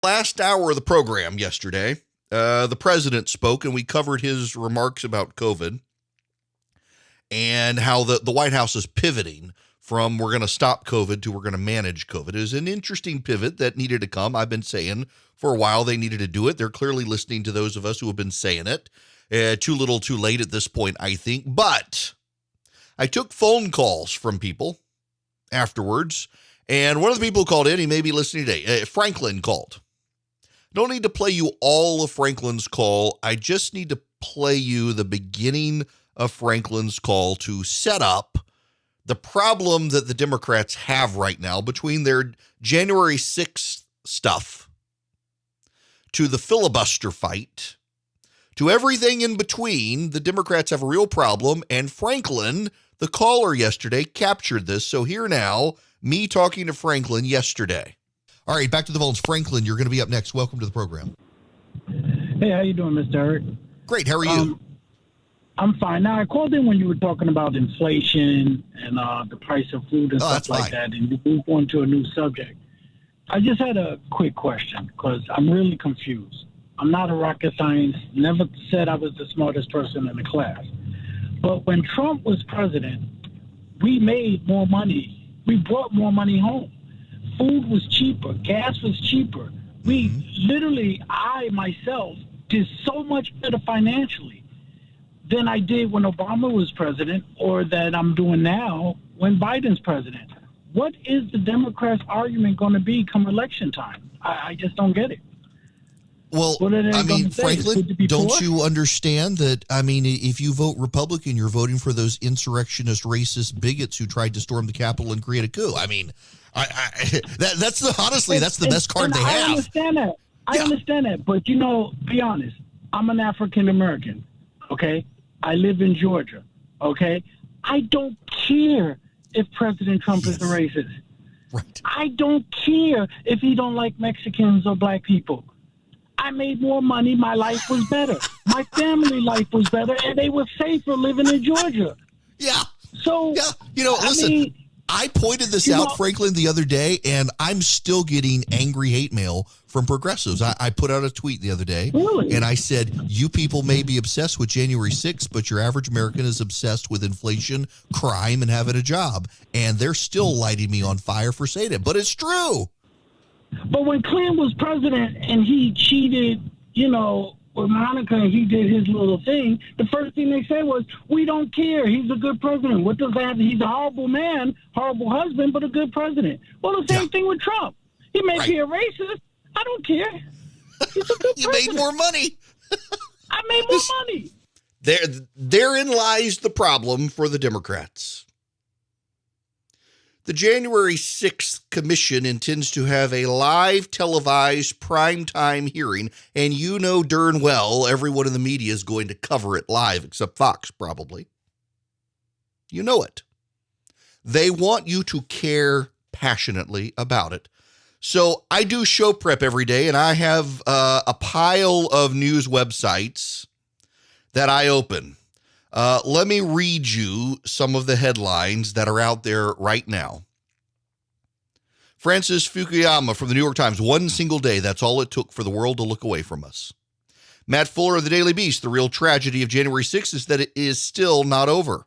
Last hour of the program yesterday, the president spoke, and we covered his remarks about COVID and how the White House is pivoting from we're going to stop COVID to we're going to manage COVID. It was an interesting pivot that needed to come. I've been saying for a while they needed to do it. They're clearly listening to those of us who have been saying it. Too little, too late at this point, I think. But I took phone calls from people afterwards, and one of the people who called in, he may be listening today, Franklin called. Don't need to play you all of Franklin's call. I just need to play you the beginning of Franklin's call to set up the problem that the Democrats have right now between their January 6th stuff to the filibuster fight to everything in between. The Democrats have a real problem, and Franklin, the caller yesterday, captured this. So here now, me talking to Franklin yesterday. All right, back to the phones. Franklin, you're going to be up next. Welcome to the program. Hey, how you doing, Mr. Eric? Great. How are you? I'm fine. Now, I called in when you were talking about inflation and the price of food and stuff like that, and you moved on to a new subject. I just had a quick question because I'm really confused. I'm not a rocket scientist, never said I was the smartest person in the class. But when Trump was president, we made more money. We brought more money home. Food was cheaper. Gas was cheaper. We literally, I myself, did so much better financially than I did when Obama was president or that I'm doing now when Biden's president. What is the Democrats' argument going to be come election time? I just don't get it. Well, I mean, Franklin, don't you understand that, I mean, if you vote Republican, you're voting for those insurrectionist, racist bigots who tried to storm the Capitol and create a coup. I mean, that's the best card they have. I understand that. I understand that. But, you know, be honest. I'm an African-American, okay? I live in Georgia, okay? I don't care if President Trump is a racist. Right. I don't care if he don't like Mexicans or black people. I made more money. My life was better. My family life was better, and they were safer living in Georgia. Yeah. So, yeah. You know, listen, I pointed this out, Franklin, the other day, and I'm still getting angry hate mail from progressives. I put out a tweet the other day, and I said, you people may be obsessed with January 6th, but your average American is obsessed with inflation, crime, and having a job. And they're still lighting me on fire for saying it, but it's true. But when Clinton was president and he cheated, you know, with Monica and he did his little thing, the first thing they said was, we don't care. He's a good president. What does that have? He's a horrible man, horrible husband, but a good president. Well, the same thing with Trump. He may be a racist. I don't care. He's a good you president. Made more money. I made more money. Therein lies the problem for the Democrats. The January 6th Commission intends to have a live televised primetime hearing, and you know darn well everyone in the media is going to cover it live, except Fox, probably. You know it. They want you to care passionately about it. So I do show prep every day, and I have a pile of news websites that I open. Let me read you some of the headlines that are out there right now. Francis Fukuyama from the New York Times, one single day, that's all it took for the world to look away from us. Matt Fuller of the Daily Beast, the real tragedy of January 6th is that it is still not over.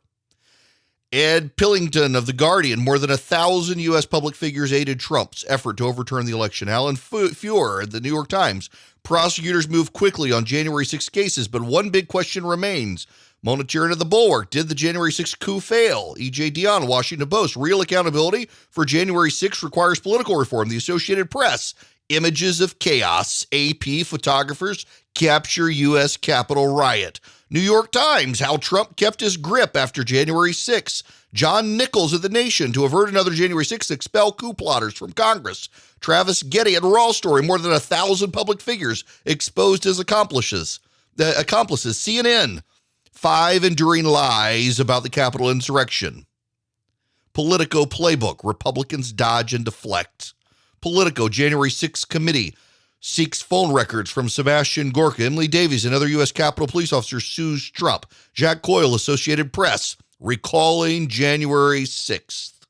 Ed Pillington of The Guardian, more than 1,000 U.S. public figures aided Trump's effort to overturn the election. Alan Feuer of The New York Times, prosecutors move quickly on January 6 cases, but one big question remains. Mona Tierney of The Bulwark, did the January 6 coup fail? E.J. Dionne, Washington Post, real accountability for January 6 requires political reform. The Associated Press, images of chaos. AP, photographers capture U.S. Capitol riot. New York Times, how Trump kept his grip after January 6. John Nichols of The Nation, to avert another January 6, expel coup plotters from Congress. Travis Getty at Raw Story, more than 1,000 public figures exposed as accomplices. CNN, 5 enduring lies about the Capitol insurrection. Politico playbook, Republicans dodge and deflect. Politico, January 6 committee seeks phone records from Sebastian Gorka. Emily Davies, another U.S. Capitol police officer, sues Trump. Jack Coyle, Associated Press, recalling January 6th.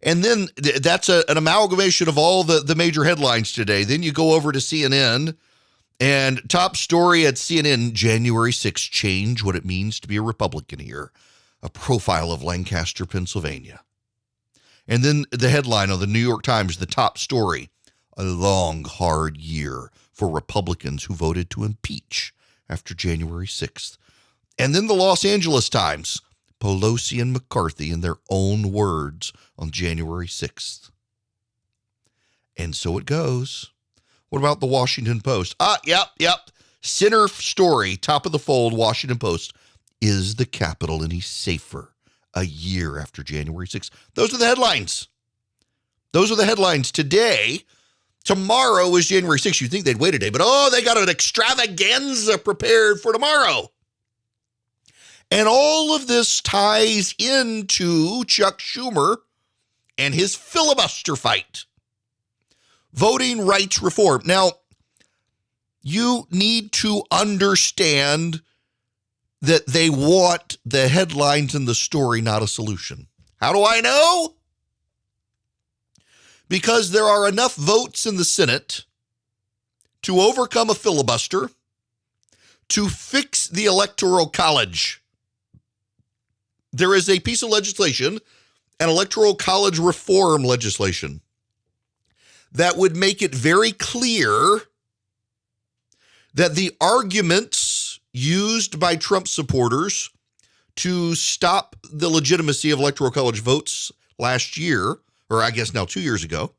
And then that's an amalgamation of all the major headlines today. Then you go over to CNN, and top story at CNN, January 6th, change what it means to be a Republican here. A profile of Lancaster, Pennsylvania. And then the headline on the New York Times, the top story, a long, hard year for Republicans who voted to impeach after January 6th. And then the Los Angeles Times, Pelosi and McCarthy in their own words on January 6th. And so it goes. What about the Washington Post? Yep. Center story, top of the fold, Washington Post. Is the Capitol any safer a year after January 6th? Those are the headlines. Those are the headlines today. Tomorrow is January 6th. You'd think they'd wait a day, but they got an extravaganza prepared for tomorrow. And all of this ties into Chuck Schumer and his filibuster fight. Voting rights reform. Now, you need to understand that they want the headlines and the story, not a solution. How do I know? Because there are enough votes in the Senate to overcome a filibuster to fix the Electoral College. There is a piece of legislation, an Electoral College reform legislation, that would make it very clear that the arguments used by Trump supporters to stop the legitimacy of Electoral College votes last year, or I guess now 2 years ago,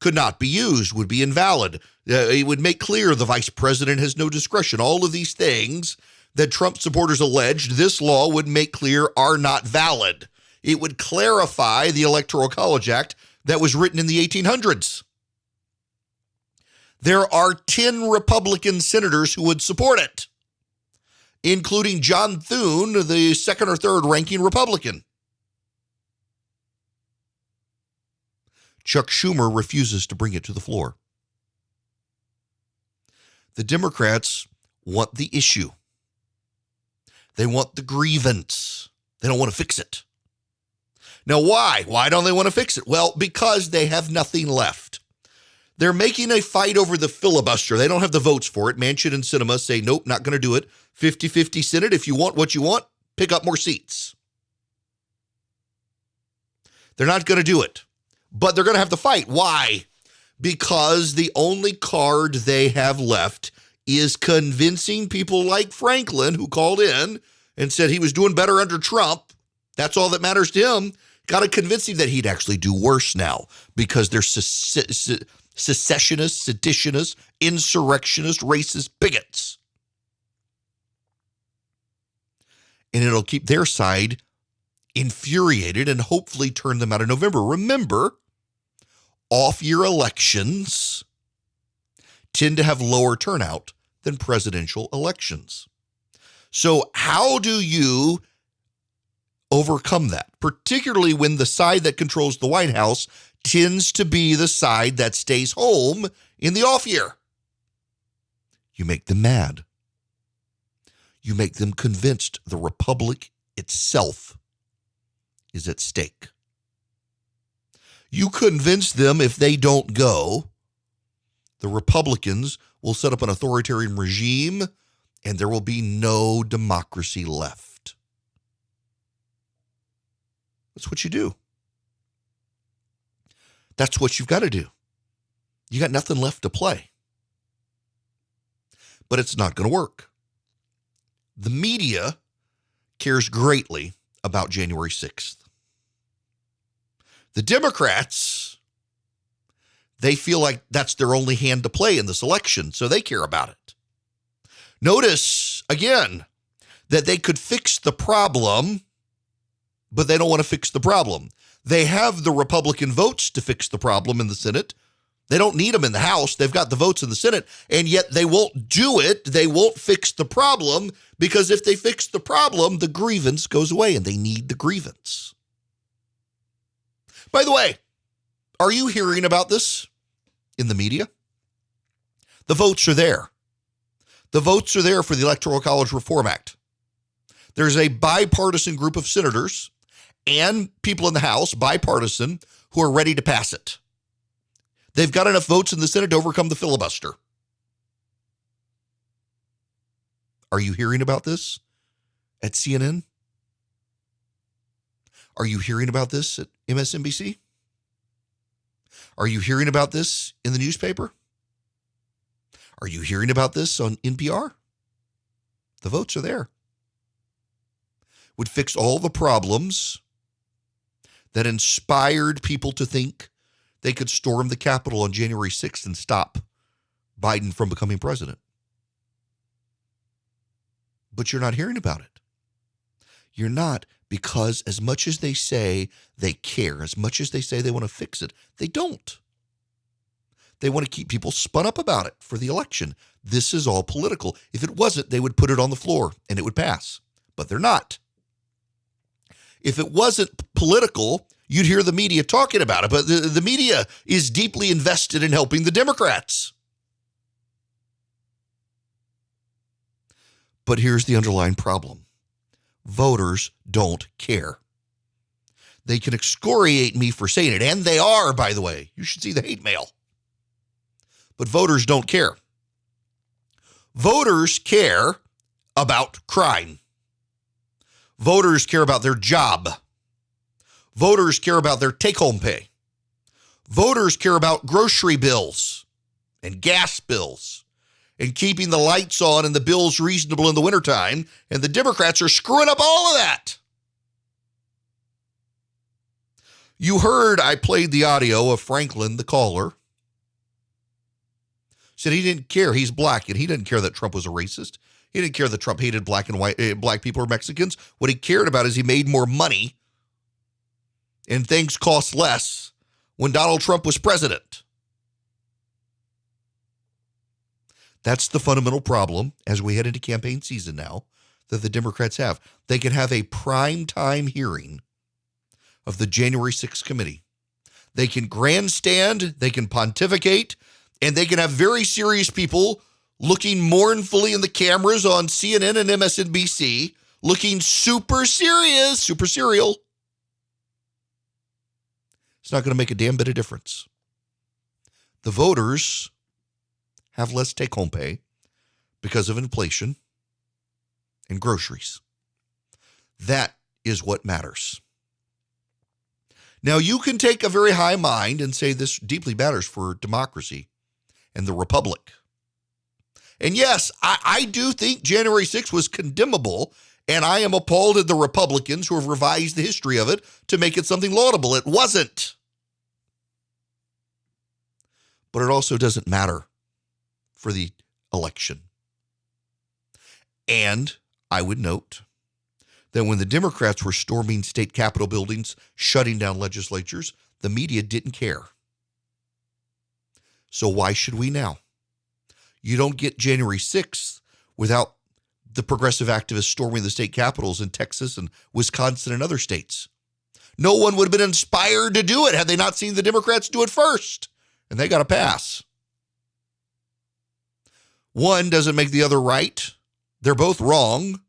could not be used, would be invalid. It would make clear the vice president has no discretion. All of these things that Trump supporters alleged this law would make clear are not valid. It would clarify the Electoral College Act that was written in the 1800s. There are 10 Republican senators who would support it, including John Thune, the second or third ranking Republican. Chuck Schumer refuses to bring it to the floor. The Democrats want the issue. They want the grievance. They don't want to fix it. Now, why? Why don't they want to fix it? Well, because they have nothing left. They're making a fight over the filibuster. They don't have the votes for it. Manchin and Sinema say, nope, not going to do it. 50-50 Senate. If you want what you want, pick up more seats. They're not going to do it. But they're going to have to fight. Why? Because the only card they have left is convincing people like Franklin, who called in and said he was doing better under Trump. That's all that matters to him. Got to convince him that he'd actually do worse now because they're secessionists, seditionists, insurrectionists, racist bigots. And it'll keep their side infuriated and hopefully turn them out in November. Remember, off-year elections tend to have lower turnout than presidential elections. So how do you overcome that, particularly when the side that controls the White House tends to be the side that stays home in the off year? You make them mad. You make them convinced the republic itself is at stake. You convince them if they don't go, the Republicans will set up an authoritarian regime and there will be no democracy left. That's what you do. That's what you've got to do. You got nothing left to play. But it's not going to work. The media cares greatly about January 6th. The Democrats, they feel like that's their only hand to play in this election, so they care about it. Notice, again, that they could fix the problem, but they don't want to fix the problem. They have the Republican votes to fix the problem in the Senate. They don't need them in the House. They've got the votes in the Senate, and yet they won't do it. They won't fix the problem because if they fix the problem, the grievance goes away, and they need the grievance. By the way, are you hearing about this in the media? The votes are there. The votes are there for the Electoral College Reform Act. There's a bipartisan group of senators, and people in the House, bipartisan, who are ready to pass it. They've got enough votes in the Senate to overcome the filibuster. Are you hearing about this at CNN? Are you hearing about this at MSNBC? Are you hearing about this in the newspaper? Are you hearing about this on NPR? The votes are there. Would fix all the problems that inspired people to think they could storm the Capitol on January 6th and stop Biden from becoming president. But you're not hearing about it. You're not, because as much as they say they care, as much as they say they want to fix it, they don't. They want to keep people spun up about it for the election. This is all political. If it wasn't, they would put it on the floor and it would pass. But they're not. If it wasn't political, you'd hear the media talking about it. But the media is deeply invested in helping the Democrats. But here's the underlying problem. Voters don't care. They can excoriate me for saying it, and they are, by the way. You should see the hate mail. But voters don't care. Voters care about crime. Voters care about their job. Voters care about their take-home pay. Voters care about grocery bills and gas bills and keeping the lights on and the bills reasonable in the wintertime, and the Democrats are screwing up all of that. You heard I played the audio of Franklin, the caller. Said he didn't care. He's black, and he didn't care that Trump was a racist. He didn't care that Trump hated black and white, black people or Mexicans. What he cared about is he made more money and things cost less when Donald Trump was president. That's the fundamental problem as we head into campaign season now that the Democrats have. They can have a prime time hearing of the January 6th committee. They can grandstand, they can pontificate, and they can have very serious people looking mournfully in the cameras on CNN and MSNBC, looking super serious, super serial. It's not going to make a damn bit of difference. The voters have less take-home pay because of inflation and groceries. That is what matters. Now, you can take a very high mind and say this deeply matters for democracy and the republic. And yes, I do think January 6th was condemnable, and I am appalled at the Republicans who have revised the history of it to make it something laudable. It wasn't. But it also doesn't matter for the election. And I would note that when the Democrats were storming state capitol buildings, shutting down legislatures, the media didn't care. So why should we now? You don't get January 6th without the progressive activists storming the state capitals in Texas and Wisconsin and other states. No one would have been inspired to do it had they not seen the Democrats do it first. And they got a pass. One doesn't make the other right. They're both wrong.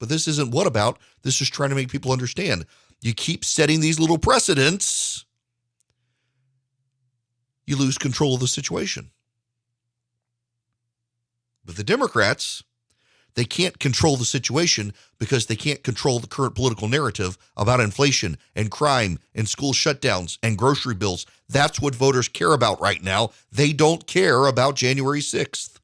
But this isn't what about. This is trying to make people understand. You keep setting these little precedents, you lose control of the situation. But the Democrats, they can't control the situation because they can't control the current political narrative about inflation and crime and school shutdowns and grocery bills. That's what voters care about right now. They don't care about January 6th.